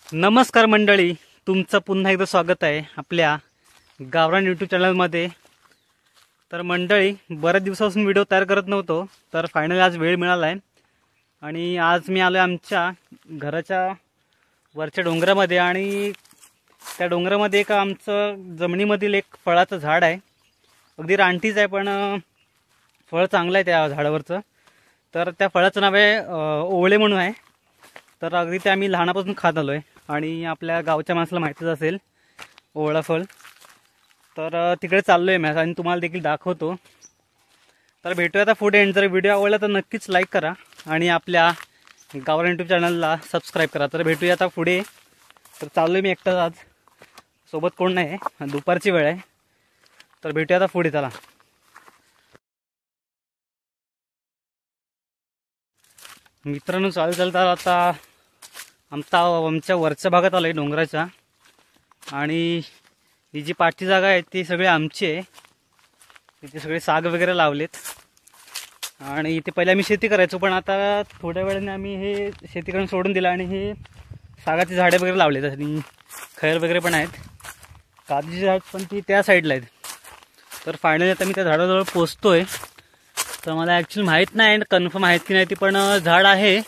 नमस्कार मंडळी, तुमचं पुन्हा एकदा स्वागत आहे आपल्या गावरान यूट्यूब चॅनलमध्ये। तर मंडळी, बऱ्याच दिवसापासून व्हिडिओ तयार करत नव्हतो, तर फायनली आज वेळ मिळाला आहे आणि आज मी आलो आमच्या घराच्या वरच्या डोंगरामध्ये। आणि त्या डोंगरामध्ये एक आमचं जमिनीमधील एक फळाचं झाड आहे, अगदी रानटीच आहे पण फळ चांगलं आहे त्या झाडावरचं। तर त्या फळाचं नाव आहे ओवळे म्हणून आहे। तर अगदी ते आम्ही लहानापासून खात आलो आहे आणि आपल्या गावच्या माणसाला माहितीच असेल ओवळा फळ। तर तिकडे चाललो आहे मी आणि तुम्हाला देखील दाखवतो। तर भेटूया आता पुढे। जर व्हिडिओ आवडला तर नक्कीच लाईक करा आणि आपल्या गावरान यूट्यूब चॅनलला सबस्क्राईब करा। तर भेटूया आता पुढे। तर चाललो आहे मी एकटाच आज, सोबत कोण नाही आहे, दुपारची वेळ आहे। तर भेटूया आता पुढे, चला। मित्रांनो, चालता आता आमच्या वरच्या भागात आलोय डोंगराच्या। आणि ही जी पाठची जागा आहे ती सगळी आमची आहे, तिथे सगळे साग वगैरे लावलेत। आणि इथे पहिले आम्ही शेती करायचो, पण आता थोड्या वेळाने आम्ही हे शेती करून सोडून दिलं आणि हे सागाची झाडे वगैरे लावलेत आणि खैर वगैरे पण आहेत। काजूची झाड पण ती त्या साईडला आहेत। तर फायनली आता मी त्या झाडाजवळ पोचतोय। तर मला ॲक्च्युली माहीत नाही कन्फर्म आहेत की नाही ती, पण झाड आहे।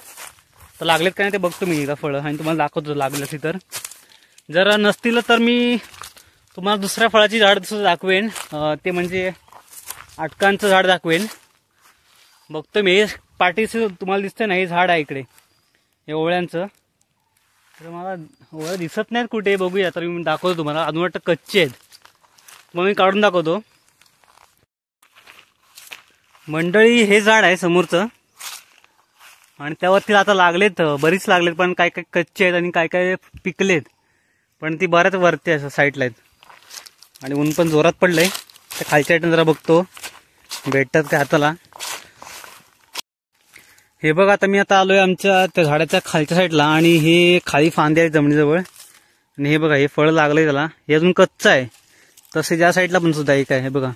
तर लागलेत का नाही ते बघतो मी एकदा फळं आणि तुम्हाला दाखवतो लागलं असेल तर। जर नसतील तर मी तुम्हाला दुसऱ्या फळाची झाड दुसरं दाखवेन, ते म्हणजे अटकांचं झाड दाखवेन। बघतो मी, पाठीचं तुम्हाला दिसतंय ना, हे झाड आहे इकडे हे ओवळ्यांचं। तर मला ओवळं दिसत नाहीत कुठे, बघूया। तर मी दाखवतो तुम्हाला, अजून वाटतं कच्चे आहेत, मग मी काढून दाखवतो। मंडळी, हे झाड आहे समोरचं आणि त्यावरती आता लागलेत, बरीच लागलेत, पण काय काय कच्चे आहेत आणि काय काय पिकलेत, पण ती बऱ्याच वरती आहे साईडला आहेत। आणि ऊन पण जोरात पडलंय। त्या खालच्या साईडनं जरा बघतो भेटतात काय हाताला। हे बघा, आता मी आलोय आमच्या त्या झाडाच्या खालच्या साईडला आणि हे खाली फांदे आहेत जमिनीजवळ। आणि हे बघा, हे फळ लागलंय त्याला, हे अजून कच्चं आहे। तसे ज्या साईडला पण सुद्धा एक आहे, हे बघा।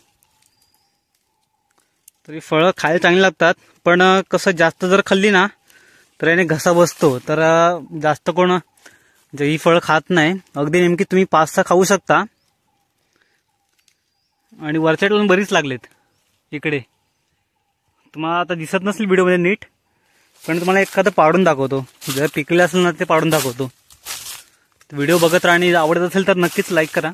तरी फळं खायला चांगली लागतात, पण कसं जास्त जर खाल्ली ना तर याने घसा बसतो। तर जास्त कोण ही फळं खात नाही, अगदी नेमकी तुम्ही 5-6 खाऊ शकता। आणि वरच्या बरीच लागलेत इकडे, तुम्हाला आता दिसत नसेल व्हिडिओमध्ये नीट, पण तुम्हाला एखादं पाडून दाखवतो। जर पिकले असेल ना ते पाडून दाखवतो। व्हिडिओ बघत राहा आणि आवडत असेल तर नक्कीच लाईक करा।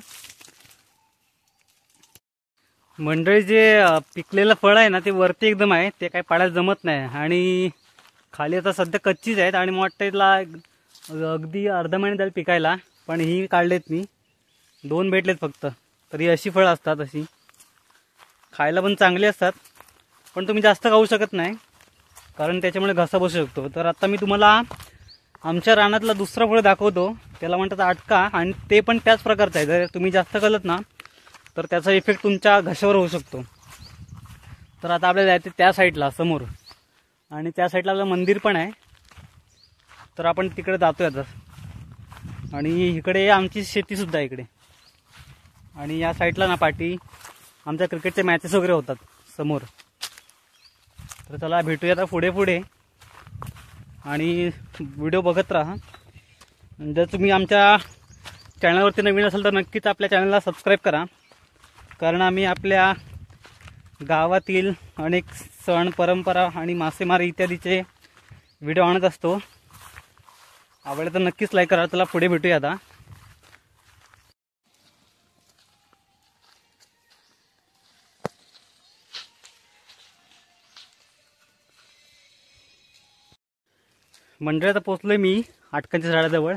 मंडळी, जे पिकलेलं फळ आहे ना ते वरती एकदम आहे, ते काय पाडायला जमत नाही। आणि खाली आता सध्या कच्चीच आहेत आणि मला वाटतं इथला अगदी अर्धा महिना जाईल पिकायला, पण ही काढलेत मी, 2 भेटलेत फक्त। तरी अशी फळं असतात, अशी खायला पण चांगली असतात, पण तुम्ही जास्त खाऊ शकत नाही कारण त्याच्यामुळे घसा बसू शकतो। तर आता मी तुम्हाला आमच्या रानातला दुसरा फळ दाखवतो, त्याला म्हणतात अटका, आणि ते पण त्याच प्रकारचं आहे। जर तुम्ही जास्त खाल्लत ना तर त्याचा इफेक्ट तुमच्या घशावर होऊ शकतो। तर आता आपल्याला जायचं त्या साईडला समोर, आणि त्या साईडला आपलं मंदिर पण आहे, तर आपण तिकडे जातोय आता। आणि इकडे आमची शेती सुद्धा आहे इकडे, आणि या साईडला ना पाठी आमच्या क्रिकेटचे मॅचेस वगैरे होतात समोर। तर चला भेटूया आता पुढे पुढे आणि व्हिडिओ बघत राहा। जर तुम्ही आमच्या चॅनलवरती नवीन असाल तर नक्कीच आपल्या चॅनलला सबस्क्राईब करा, कारण आम्ही आपल्या गावातील अनेक सण, परंपरा आणि मासेमारी इत्यादीचे व्हिडिओ आणत असतो। आवडले तर नक्कीच लाईक करा। चला पुढे भेटूया आता। मंडळी, आता पोचलोय मी अटकांच्या झाडाजवळ।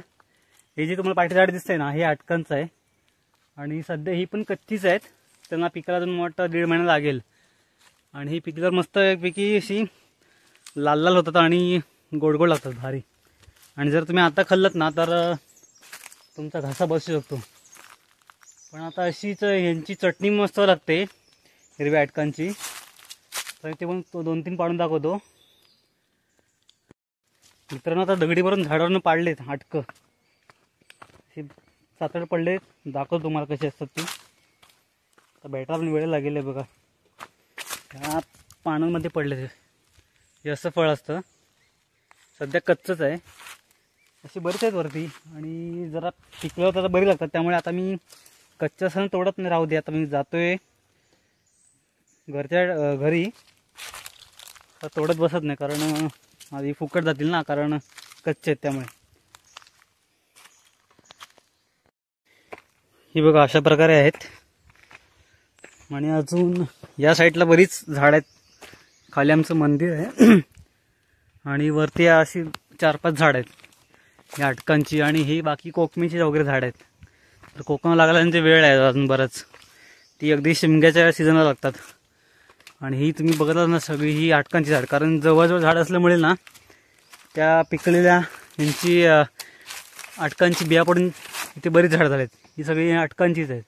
हे जे तुम्हाला पाठी झाड दिसतंय ना, हे अटकांचं आहे आणि सध्या ही पण कच्चीच आहेत, त्यांना पिकाला अजून मोठा 1.5 महिना लागेल। आणि ही पिकल्यावर मस्त पैकी अशी लाल लाल होतात आणि गोड गोड लागतात, भारी। आणि जर तुम्ही आता खाल्लत ना तर तुमचा घसा बसू शकतो। पण आता अशीच यांची चटणी मस्त लागते हिरव्या अटकांची, तर ते पण 2-3 पाडून दाखवतो। मित्रांनो, आता दगडी भरून झाडावरून पाडलेत अटकं, हे 7-8 पडले, दाखवतो तुम्हाला कशी असतात ती। आता भेटायला पण वेळ लागेल आहे बघा, ह्या पानांमध्ये पडले हे असं फळ असतं। सध्या कच्चंच आहे, अशी बरीच आहेत वरती आणि जरा पिकलं तर बरी लागतात. त्यामुळे आता मी कच्च्या असताना तोडत नाही, राहू दे. आता मी जातोय घरच्या घरी, तोडत बसत नाही कारण आधी फुकट जातील ना, कारण कच्चे आहेत त्यामुळे. ही बघा अशा प्रकारे आहेत. आणि अजून या साईडला बरीच झाड आहेत. खाली आमचं मंदिर आहे आणि वरती अशी 4-5 झाड आहेत या अटकांची. आणि ही बाकी कोकमीची वगैरे झाड आहेत. तर कोकम लागल्यानंतर वेळ आहे अजून बरंच, ती अगदी शिमग्याच्या सीझनला लागतात. आणि ही तुम्ही बघता ना सगळी ही अटकांची झाड, कारण जवळजवळ झाड असल्यामुळे ना त्या पिकलेल्या यांची अटकांची बिया पडून इथे बरीच झाड झालेत. ही सगळी अटकांचीच आहेत.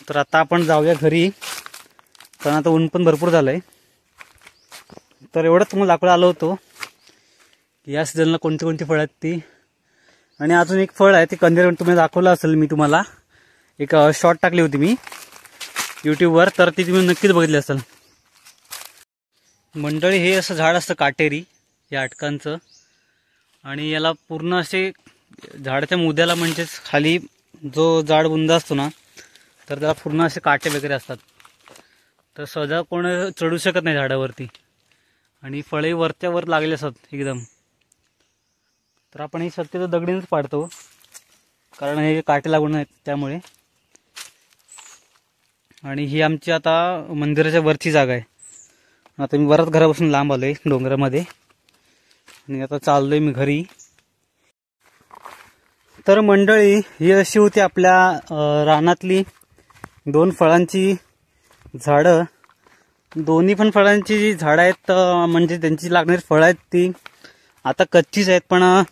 तर आता आपण जाऊया घरी, कारण आता ऊन पण भरपूर झालं आहे. तर एवढंच तुम्हाला दाखवायला आलो होतो या सीझनला कोणती कोणती फळं आहेत ती. आणि अजून एक फळ आहे ते कंदीर, तुम्ही दाखवलं असेल मी तुम्हाला, एक शॉर्ट टाकली होती मी यूट्यूबवर, तर ती तुम्ही नक्कीच बघितली असेल. मंडळी हे असं झाड असतं काटेरी या अटकांचं. आणि याला पूर्ण असे झाडाच्या मुद्द्याला म्हणजेच खाली जो जाड बुंद असतो ना, तर त्याला पूर्ण असे काटे वगैरे असतात. तर सहजा कोण चढू शकत नाही झाडावरती. आणि फळे वरच्या वर लागले असतात एकदम. तर आपण ही शक्यतो दगडीनेच पाडतो, कारण हे काटे लागून नाहीत त्यामुळे. आणि ही आमची आता मंदिराच्या वरची जागा आहे. आता मी बराच घरापासून लांब आलोय डोंगरामध्ये आणि आता चाललोय मी घरी. तर मंडळी ही अशी होती आपल्या रानातली 2 फळांची झाडं. दोन्ही पण फळांची जी झाडं आहेत म्हणजे त्यांची लागणारी फळं आहेत ती आता कच्चीच आहेत, पण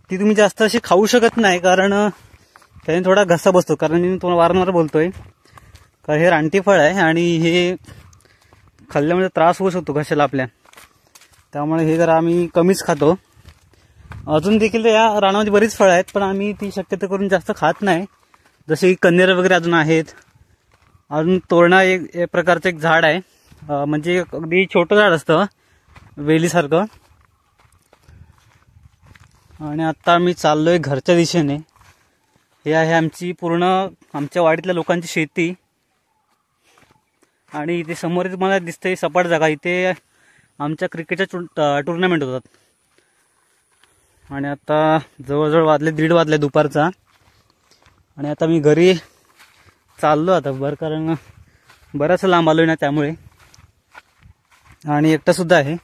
ती तुम्ही जास्त अशी खाऊ शकत नाही, कारण त्याने थोडा घसा बसतो. कारण मी तुम्हाला वारंवार बोलतोय कारण हे रानटी फळ आहे आणि हे खाल्ल्यामुळे त्रास होऊ शकतो घशाला आपल्या. त्यामुळे हे जरा आम्ही कमीच खातो. अजून देखील या रानामध्ये बरीच फळं आहेत, पण आम्ही ती शक्यतो करून जास्त खात नाही. जसे की कन्हेर वगैरे अजून आहेत. अजून तोरणा एक प्रकारचं एक झाड आहे, म्हणजे अगदी छोटं झाड असतं वेलीसारखं. आणि आता मी चाललोय घरच्या दिशेने. हे आहे आमची पूर्ण आमच्या वाडीतल्या लोकांची शेती. आणि इथे समोर तुम्हाला दिसतंय सपाट जागा, इथे आमच्या क्रिकेटच्या टुर्नामेंट होतात. आणि आता जवळजवळ वाजले 1:30 वाजले दुपारचा. आणि आता मी घरी चाललो आता कारण बराच लांब आलोय ना त्यामुळे, आणि एकटा सुद्धा आहे.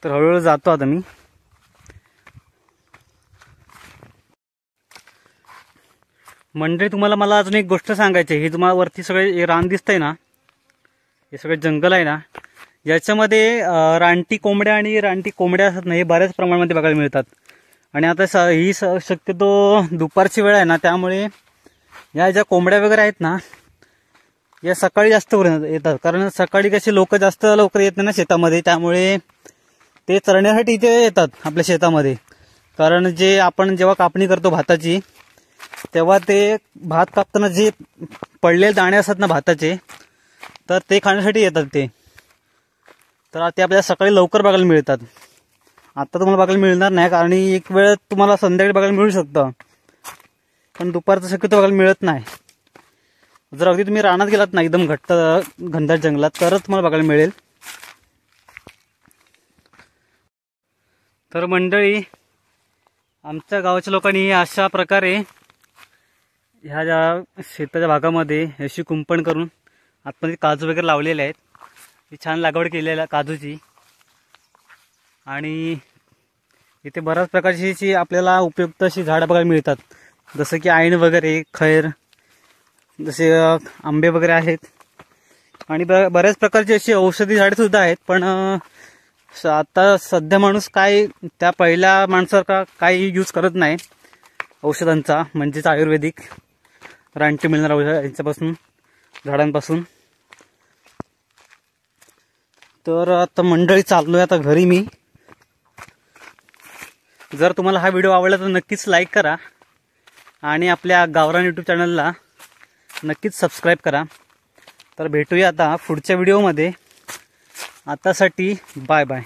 तर हळूहळू जातो आता मी. मंडळी तुम्हाला मला अजून एक गोष्ट सांगायची आहे. हे तुम्हाला वरती सगळे रान दिसतंय ना, हे सगळे जंगल आहे ना, याच्यामध्ये रानटी कोंबड्या आणि रानटी कोंबड्या असतात ना, हे बऱ्याच प्रमाणामध्ये बघायला मिळतात. आणि आता ही शक्यतो दुपारची वेळ आहे ना, त्यामुळे या ज्या कोंबड्या वगैरे आहेत ना या सकाळी जास्त येतात. कारण सकाळी कसे लोक जास्त लवकर येत नाही ना शेतामध्ये, त्यामुळे ते चरण्यासाठी इथे येतात आपल्या शेतामध्ये. कारण जे आपण जेव्हा कापणी करतो भाताची, तेव्हा ते भात कापताना जे पडलेले दाणे असतात ना भाताचे, तर ते खाण्यासाठी येतात ते. तर ते आपल्याला सकाळी लवकर बघायला मिळतात. आता तुम्हाला बघायला मिळणार नाही, कारण एक वेळ तुम्हाला संध्याकाळी बघायला मिळू शकतं, पण दुपारचं शक्यतो बघायला मिळत नाही. जर अगदी तुम्ही रानात गेलात ना एकदम घनदाट जंगलात, तरच तुम्हाला बघायला मिळेल. तर मंडळी आमच्या गावाच्या लोकांनी अशा प्रकारे ह्या ज्या शेताच्या भागामध्ये अशी कुंपण करून आतमध्ये काजू वगैरे लावलेले आहेत. ही छान लागवड केलेली आहे काजूची. आणि इथे बऱ्याच प्रकारची आपल्याला उपयुक्त अशी झाडं बघायला मिळतात, जसं की ऐन वगैरे, खैर, जसे आंबे वगैरे आहेत. आणि बऱ्याच प्रकारची अशी औषधी झाडे सुद्धा आहेत. पण आता सध्या माणूस काय त्या पहिल्या माणसासारखा काही यूज करत नाही औषधांचा, म्हणजेच आयुर्वेदिक रानटी मिळणार औषध यांच्यापासून, झाडांपासून. तर आता मंडळी चाललोय आता घरी मी. जर तुम्हाला हा व्हिडिओ आवडला तर नक्कीच लाईक करा आणि आपल्या गावरान यूट्यूब चॅनलला नक्कीच सबस्क्राईब करा. तर भेटूया आता पुढच्या व्हिडिओमध्ये. आतासाठी बाय बाय.